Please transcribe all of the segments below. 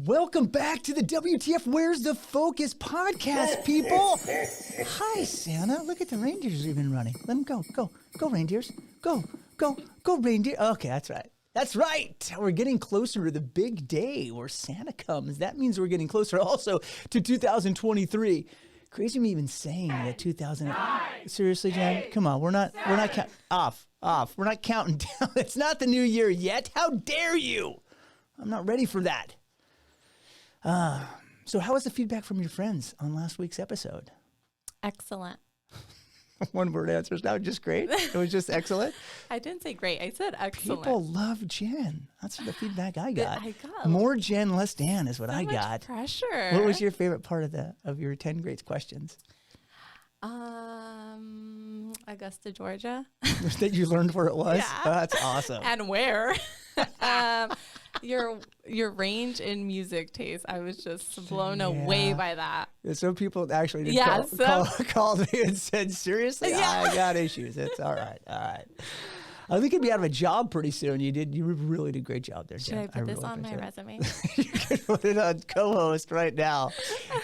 Welcome back to the WTF Where's the Focus podcast, people. Hi, Santa. Look at the reindeers you've been running. Let them go. Go, reindeers. Go, reindeer. Okay, that's right. That's right. We're getting closer to the big day where Santa comes. That means we're getting closer also to 2023. Crazy me even saying that 2000. Seriously, Jen? Come on, we're not off. We're not counting down. It's not the new year yet. How dare you? I'm not ready for that. So how was the feedback from your friends on last week's episode? Excellent. One word answers now, just great. It was just excellent. I didn't say great. I said excellent. People love Jen. That's the feedback I got. I got more Jen, less Dan is what so I much got. Pressure. What was your favorite part of your 10 greats questions? Augusta, Georgia. That you learned where it was? Yeah. Oh, that's awesome. And where? Your range in music taste. I was just blown away by that. Some people actually did called me and said, seriously? Yeah. I got issues. It's all right. I think you'd be out of a job pretty soon. You really did a great job there, Jen. Should I put this on my resume? You can put it on co-host right now.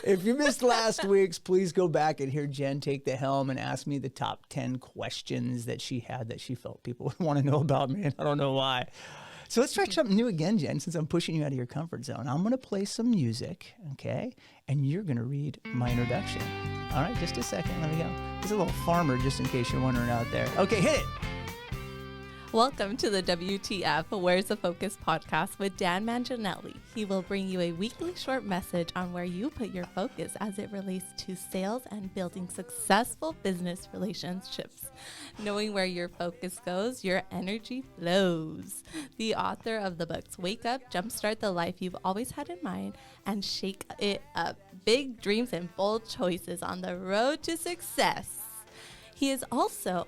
If you missed last week's, please go back and hear Jen take the helm and ask me the top 10 questions that she had that she felt people would want to know about me, and I don't know why. So let's try something new again, Jen, since I'm pushing you out of your comfort zone. I'm going to play some music, okay? And you're going to read my introduction. All right, just a second. Let me go. This is a little farmer, just in case you're wondering out there. Okay, hit it. Welcome to the WTF Where's the Focus podcast with Dan Manginelli. He will bring you a weekly short message on where you put your focus as it relates to sales and building successful business relationships. Knowing where your focus goes, your energy flows. The author of the books Wake Up, Jumpstart the Life You've Always Had in Mind, and Shake It Up. Big dreams and bold choices on the road to success. He's also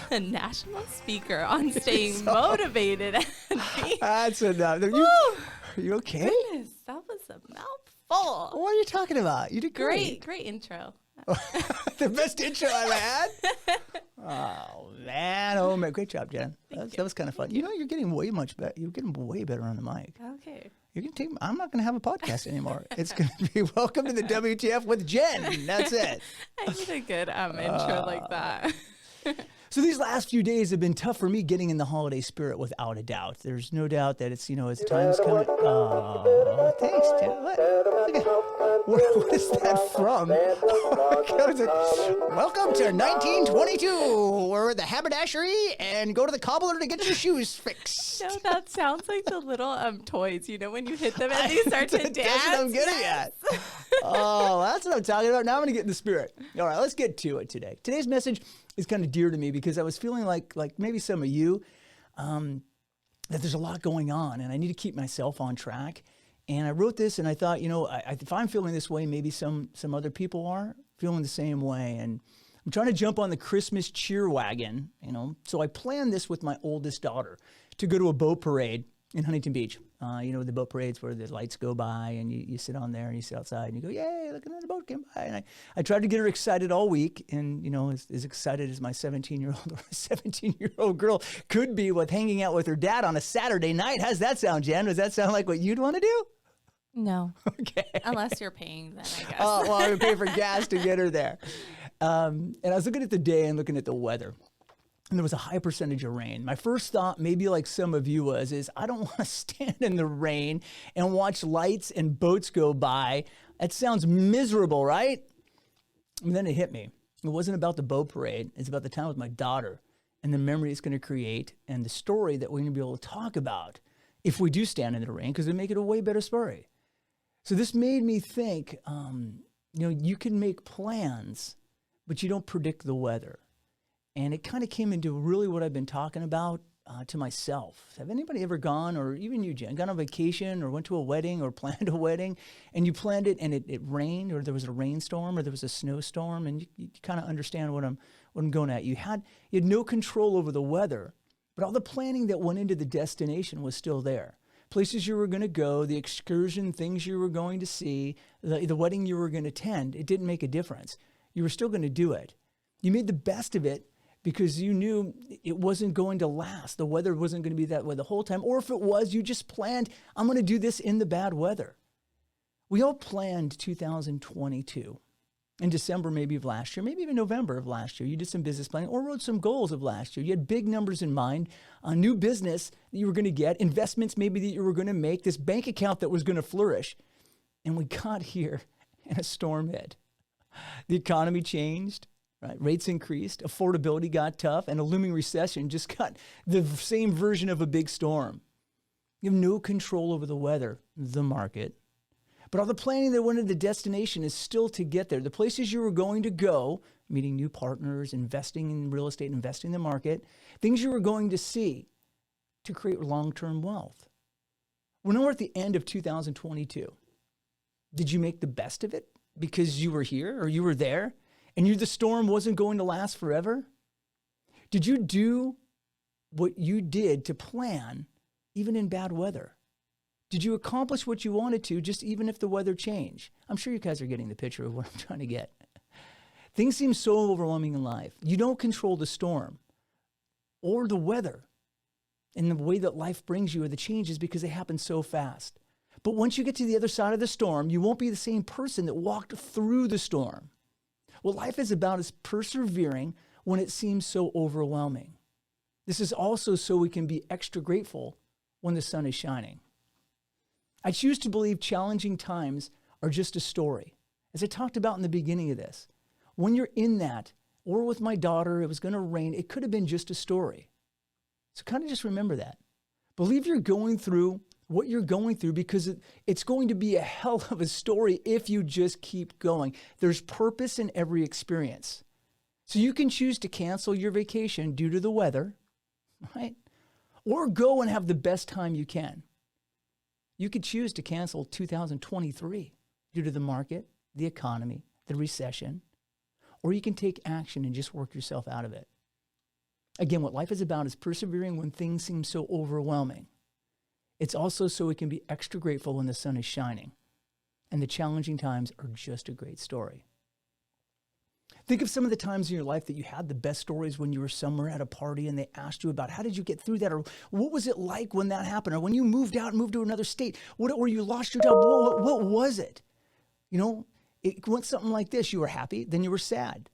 a national speaker on staying motivated. That's enough. Are you okay? Goodness, that was a mouthful. What are you talking about? You did great. Great intro. The best intro I've had. Oh man, great job, Jen. That was kind of fun. You know, you're getting way better. You're getting way better on the mic. Okay. I'm not going to have a podcast anymore. It's going to be Welcome to the WTF with Jen. That's it. I need a good intro like that. So these last few days have been tough for me getting in the holiday spirit without a doubt. There's no doubt that it's time's coming. Oh, thanks, Jen. What is that from? Welcome to 1922. We're at the haberdashery and go to the cobbler to get your shoes fixed. No, that sounds like the little toys. You know, when you hit them and they start to dance. That's what I'm getting at. Oh, that's what I'm talking about. Now I'm going to get in the spirit. All right, let's get to it today. Today's message is kind of dear to me because I was feeling like maybe some of you, that there's a lot going on and I need to keep myself on track. And I wrote this and I thought, if I'm feeling this way, maybe some other people are feeling the same way. And I'm trying to jump on the Christmas cheer wagon, So I planned this with my oldest daughter to go to a boat parade in Huntington Beach. The boat parades where the lights go by and you sit on there and you sit outside and you go, yay, look at the boat came by. And I tried to get her excited all week and, as excited as my 17-year-old girl could be with hanging out with her dad on a Saturday night. How's that sound, Jen? Does that sound like what you'd want to do? No. Okay. Unless you're paying, then I guess. Oh, well, I would pay for gas to get her there. And I was looking at the day and looking at the weather. And there was a high percentage of rain. My first thought, maybe like some of you is I don't want to stand in the rain and watch lights and boats go by. That sounds miserable, right? And then it hit me. It wasn't about the boat parade. It's about the time with my daughter and the memory it's going to create and the story that we're going to be able to talk about if we do stand in the rain, because it'll make it a way better story. So this made me think, you can make plans, but you don't predict the weather. And it kind of came into really what I've been talking about to myself. Have anybody ever gone, or even you, Jen, gone on vacation or went to a wedding or planned a wedding and you planned it and it rained, or there was a rainstorm or there was a snowstorm, and you kind of understand what I'm going at. You had no control over the weather, but all the planning that went into the destination was still there. Places you were going to go, the excursion, things you were going to see, the wedding you were going to attend, it didn't make a difference. You were still going to do it. You made the best of it because you knew it wasn't going to last. The weather wasn't going to be that way the whole time. Or if it was, you just planned, I'm going to do this in the bad weather. We all planned 2022 in December maybe of last year, maybe even November of last year. You did some business planning or wrote some goals of last year. You had big numbers in mind, a new business that you were going to get, investments maybe that you were going to make, this bank account that was going to flourish. And we got here and a storm hit. The economy changed. Right? Rates increased, affordability got tough, and a looming recession just got the same version of a big storm. You have no control over the weather, the market. But all the planning that went into the destination is still to get there. The places you were going to go, meeting new partners, investing in real estate, investing in the market, things you were going to see to create long-term wealth. We're now at the end of 2022. Did you make the best of it because you were here or you were there? And the storm wasn't going to last forever? Did you do what you did to plan, even in bad weather? Did you accomplish what you wanted to, just even if the weather changed? I'm sure you guys are getting the picture of what I'm trying to get. Things seem so overwhelming in life. You don't control the storm or the weather and the way that life brings you or the changes because they happen so fast. But once you get to the other side of the storm, you won't be the same person that walked through the storm. What life is about is persevering when it seems so overwhelming. This is also so we can be extra grateful when the sun is shining. I choose to believe challenging times are just a story. As I talked about in the beginning of this, when you're in that, or with my daughter, it was going to rain, it could have been just a story. So kind of just remember that. Believe you're going through what you're going through because it's going to be a hell of a story if you just keep going. There's purpose in every experience. So you can choose to cancel your vacation due to the weather, right? Or go and have the best time you can. You could choose to cancel 2023 due to the market, the economy, the recession, or you can take action and just work yourself out of it. Again, what life is about is persevering when things seem so overwhelming. It's also so we can be extra grateful when the sun is shining. And the challenging times are just a great story. Think of some of the times in your life that you had the best stories when you were somewhere at a party and they asked you about how did you get through that, or what was it like when that happened, or when you moved out and moved to another state, or you lost your job, what was it? You know, it went something like this. You were happy, then you were sad.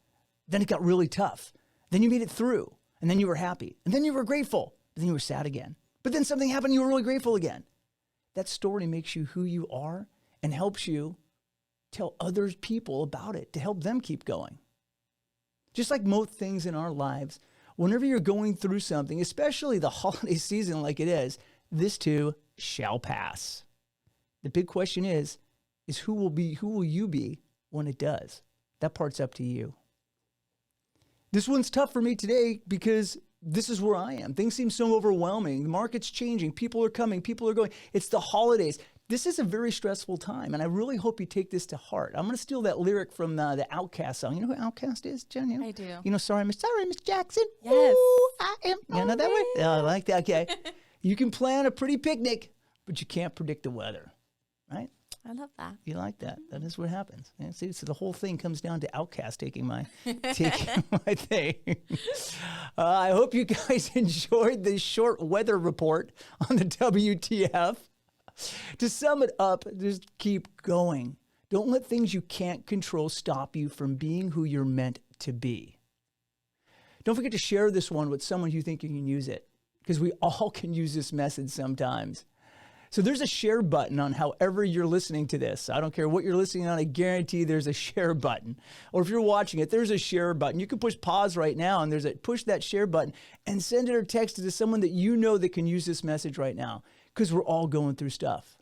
Then it got really tough. Then you made it through, and then you were happy. And then you were grateful, but then you were sad again. But then something happened, you were really grateful again. That story makes you who you are and helps you tell other people about it to help them keep going. Just like most things in our lives, whenever you're going through something, especially the holiday season like it is, this too shall pass. The big question is who will you be when it does? That part's up to you. This one's tough for me today because this is where I am. Things seem so overwhelming. The market's changing. People are coming. People are going. It's the holidays. This is a very stressful time, and I really hope you take this to heart. I'm going to steal that lyric from the Outkast song. You know who Outkast is, Jen? You know? I do. You know, sorry, Miss Jackson. Yes. Ooh, I am. You know that one? Oh, I like that. Okay. You can plan a pretty picnic, but you can't predict the weather, right? I love that. You like that? That is what happens. Yeah, see, so the whole thing comes down to Outkast taking my thing. I hope you guys enjoyed this short weather report on the WTF. To sum it up, just keep going. Don't let things you can't control stop you from being who you're meant to be. Don't forget to share this one with someone you think you can use it, because we all can use this message sometimes. So there's a share button on however you're listening to this. I don't care what you're listening on. I guarantee there's a share button. Or if you're watching it, there's a share button. You can push pause right now and push that share button and send it or text it to someone that you know that can use this message right now, because we're all going through stuff.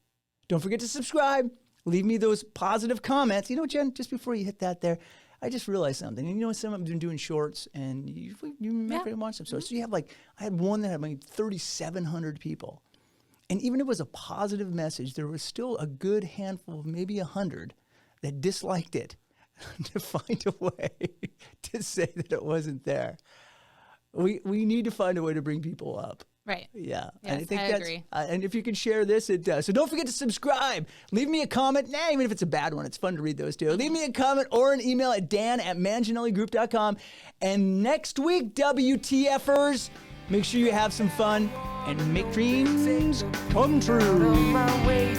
Don't forget to subscribe. Leave me those positive comments. You know, Jen, just before you hit that there, I just realized something. You know, some of them have been doing shorts, and you remember watch them. So you have I had one that had 3,700 people. And even if it was a positive message, there was still a good handful, maybe 100, that disliked it to find a way to say that it wasn't there. We need to find a way to bring people up. Right. Yeah. Yes, and I think I that's, agree. and if you can share this, it does. So don't forget to subscribe. Leave me a comment. Even if it's a bad one, it's fun to read those too. Leave me a comment or an email at dan@manginelligroup.com. And next week, WTFers, make sure you have some fun and make dreams come true. My way